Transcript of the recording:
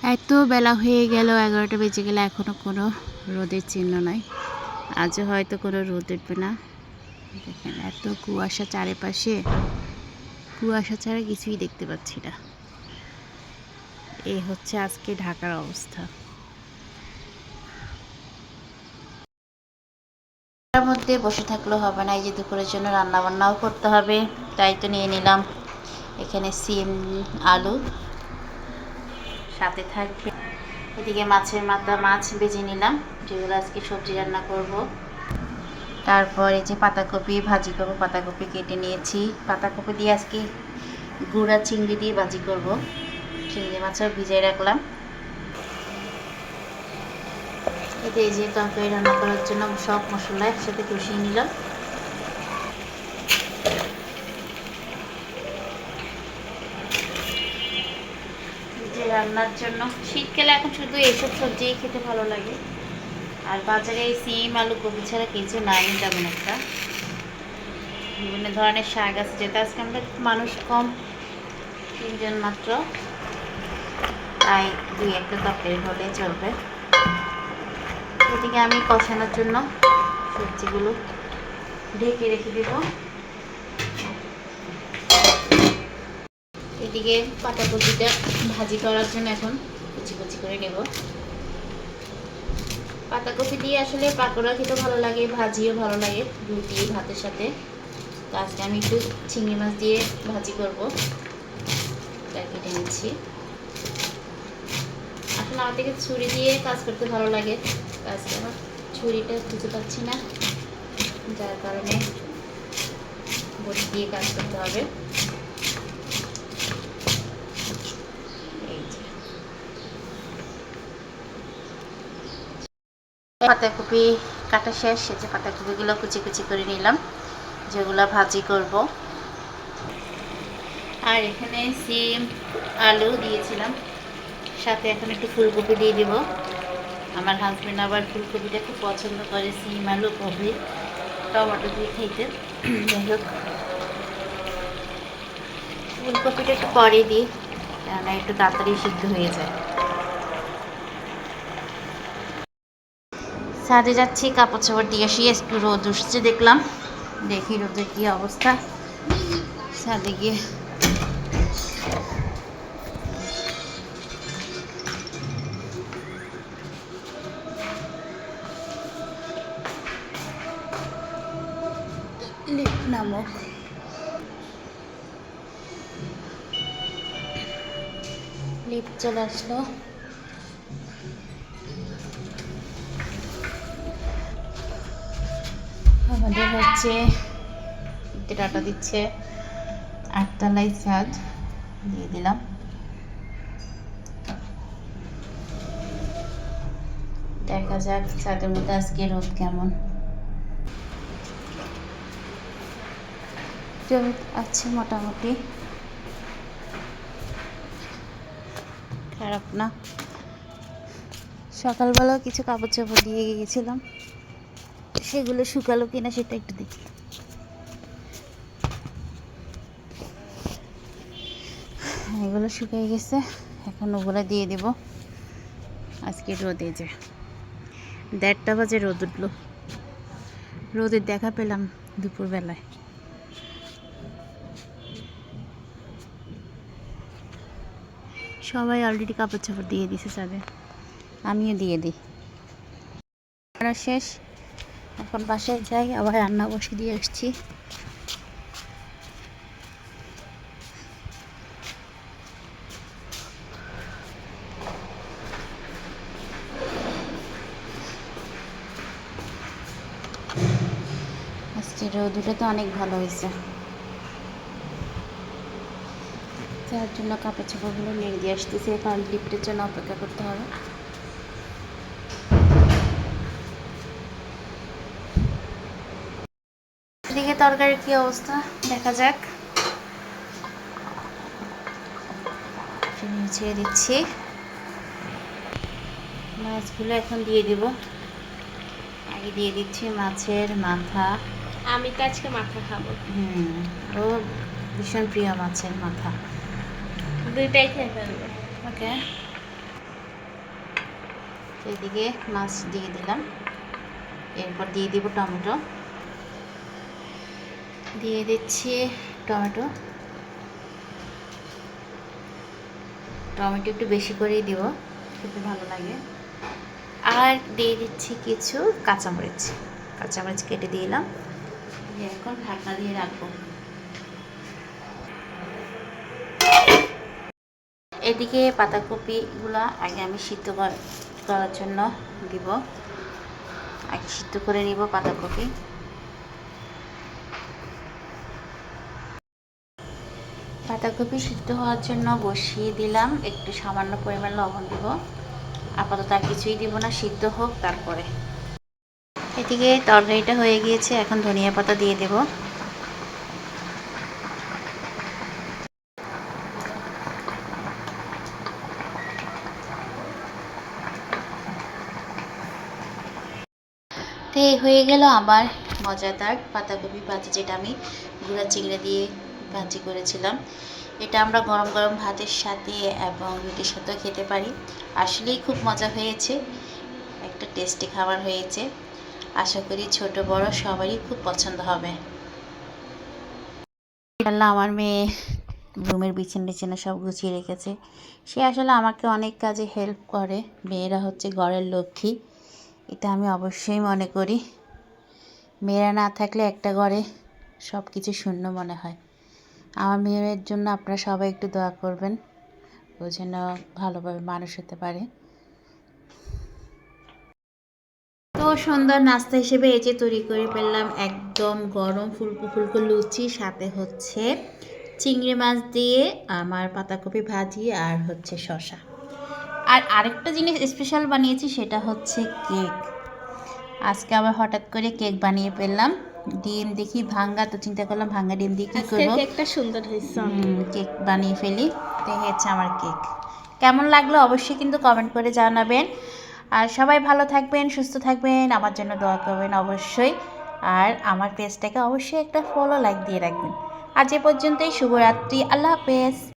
এত বেলা হয়ে গেল, 11টা বেজে গেলে এখনো কোনো রোদের চিহ্ন নাই। আজও হয়তো কোনো রোদ উঠবে না। দেখেন এত কুয়াশা চারিপাশে, কুয়াশা ছাড়া কিছুই দেখতে পাচ্ছি না। এই হচ্ছে আজকে ঢাকার অবস্থা। তার মধ্যে বসে থাকলেও হবে না, এই যে দুপুরের জন্য রান্না বান্নাও করতে হবে। তাই তো নিয়ে নিলাম এখানে সিম, আলু, সাথে থাকবে এদিকে মাছের মাথা, মাছ ভেজে নিলাম, যেগুলো আজকে সবজি রান্না করব। তারপর এই যে পাতাকপি ভাজি করব, পাতাকপি কেটে নিয়েছি। পাতাকপি দিয়ে আজকে গুঁড়া চিংড়ি দিয়ে ভাজি করব। চিংড়ি মাছও ভিজিয়ে রাখলাম। এতে এই যে তরকারি রান্না করার জন্য সব মশলা একসাথে কষিয়ে নিলাম। যে রান্নার জন্য শীতকালে এখন শুধু এইসব সবজিই খেতে ভালো লাগে। আর বাজারে এই সিম, আলু, কপি ছাড়া কিছু নাই তেমন একটা। বিভিন্ন ধরনের শাক আছে, যেটা আজকে আমরা মানুষ কম, 3 জন মাত্র, তাই 2-1টা তরকারি হলে চলবে। এদিকে আমি কষানোর জন্য সবজিগুলো ঢেকে রেখে দেব। এদিকে পাতাকপিটা ভাজি করার জন্য এখন কুচি কুচি করে নেব। পাতাকপি দিয়ে আসলে পাকোড়া খেতে ভালো লাগে, ভাজিও ভালো লাগে, রুটি ভাতের সাথে। তো আজকে আমি একটু চিংড়ি মাছ দিয়ে ভাজি করবো, তাই কেটে নিচ্ছি। আসলে আমার থেকে ছুরি দিয়ে কাজ করতে ভালো লাগে, আজকে আমার ছুরিটা খুঁজে পাচ্ছি না, যার কারণে বটি দিয়ে কাজ করতে হবে। এই যে পাতাকপি কাটা শেষ, এই যে পাতাকপিগুলো কুচি কুচি করে নিলাম, যেগুলো ভাজি করব। আর এখানে সিম, আলু দিয়েছিলাম, সাথে এখন একটু ফুলকপি দিয়ে দিব। আমার হাজবেন্ড আবার ফুলকপিটা খুব পছন্দ করে, সিম, আলু, কপি, টমেটো দিয়ে খেতে। যাই হোক, ফুলকপিটা একটু পরে দিই, কেননা একটু তাড়াতাড়ি সিদ্ধ হয়ে যায়। ছাদে যাচ্ছি, কাপড় চাপড় দিয়ে আসি। একটু রোদ উঠছে দেখলাম, দেখি রোদের কি অবস্থা। ছাদে গিয়ে লিপ নামক লিপ চলে আসলো। আমাদের হচ্ছে ডাটা দিচ্ছে, 8তলায় ছাদ, দিয়ে দিলাম। দেখা যাক ছাদের মধ্যে আজকে রোদ কেমন। রোদ আছে মোটামুটি, খারাপ না। সকালবেলাও কিছু কাপড় চাপড় দিয়ে গিয়েছিলাম, সেগুলো শুকালো কিনা সেটা একটু দেখি। এগুলো শুকিয়ে গেছে, এখন ওগুলো দিয়ে দেব। আজকে রোদে যে 1:30 বাজে রোদ উঠলো, রোদের দেখা পেলাম দুপুরবেলায়। সবাই অলরেডি কাপড় চাপড় দিয়ে দিছে ছাদে, আমিও দিয়ে দিই। রান্না শেষ, এখন বাসায় যাই, আবার রান্না বসে দিয়ে আসছি। আজকে রোদ উঠে তো অনেক ভালো হয়েছে, যার জন্য কাপড় চাপড়গুলো নেড়ে দিয়ে আসতেছে, কারণ লিফটের জন্য অপেক্ষা করতে হবে। এদিকে তরকারির কি অবস্থা দেখা যাক। ছেড়ে দিচ্ছি, মাছগুলো এখন দিয়ে দিব। আগে দিয়ে দিচ্ছি মাছের মাথা। আমি তো আজকে মাথা খাবো। ও ভীষণ প্রিয় মাছের মাথা, 2টাই খেয়ে ফেলবো। ওকে। এদিকে মাছ দিয়ে দিলাম, এরপর দিয়ে দিব টমেটো, দিয়ে দিচ্ছি টমেটো একটু বেশি করেই দিব, খেতে ভালো লাগে। আর দিয়ে দিচ্ছি কিছু কাঁচামরিচ কেটে দিলাম। এখন ঢাকনা দিয়ে রাখবো। এদিকে পাতাকপিগুলো আগে আমি সিদ্ধ করার জন্য দিব, আগে সিদ্ধ করে নিব পাতাকপি। সিদ্ধ হওয়ার জন্য বসিয়ে দিলাম, একটু সামান্য পরিমাণ লবণ দিব। আপাতত আর কিছুই দিব না, সিদ্ধ হোক তারপরে। এদিকে তরকারিটা হয়ে গিয়েছে, এখন ধনিয়া পাতা দিয়ে দেব। তো এই হয়ে গেল আমার মজাদার পাতাকপি ভাজি, যেটা আমি গুঁড়া চিংড়ি দিয়ে ভাজি করেছিলাম। এটা আমরা গরম গরম ভাতের সাথে এবং রুটির সাথেও খেতে পারি। আসলেই খুব মজা হয়েছে, একটা টেস্টি খাবার হয়েছে। আশা করি ছোট বড় সবারই খুব পছন্দ হবে। আমার মেয়ে রুমের বিছানা সব গুছিয়ে রেখেছে। সে আসলে আমাকে অনেক কাজে হেল্প করে। মেয়েরা হচ্ছে ঘরের লক্ষ্মী, এটা আমি অবশ্যই মনে করি। মেয়েরা না থাকলে একটা ঘরে সব কিছু শূন্য মনে হয়। আমার মেয়ের জন্য আপনারা সবাই একটু দোয়া করবেন, ও যেন ভালোভাবে মানুষ হতে পারে। তো সুন্দর নাস্তা হিসেবে এই যে তৈরি করে ফেললাম একদম গরম ফুলকো ফুলকো লুচি, সাথে হচ্ছে চিংড়ি মাছ দিয়ে আমার পাতাকপি ভাজি আর হচ্ছে শসা। আর আরেকটা জিনিস স্পেশাল বানিয়েছি, সেটা হচ্ছে কেক। আজকে আবার হঠাৎ করে কেক বানিয়ে ফেললাম। ডিম দেখি ভাঙ্গা, তো চিন্তা করলাম ভাঙ্গা ডিম দিয়ে কী করবো, কেকটা সুন্দর হয়েছে। কেক বানিয়ে ফেলি। তো হচ্ছে আমার কেক। কেমন লাগলো অবশ্যই কিন্তু কমেন্ট করে জানাবেন। আর সবাই ভালো থাকবেন, সুস্থ থাকবেন, আমার জন্য দোয়া করবেন অবশ্যই। আর আমার পেজটাকে অবশ্যই একটা ফলো লাইক দিয়ে রাখবেন। আজ এ পর্যন্তই, শুভরাত্রি, আল্লাহ হাফেজ।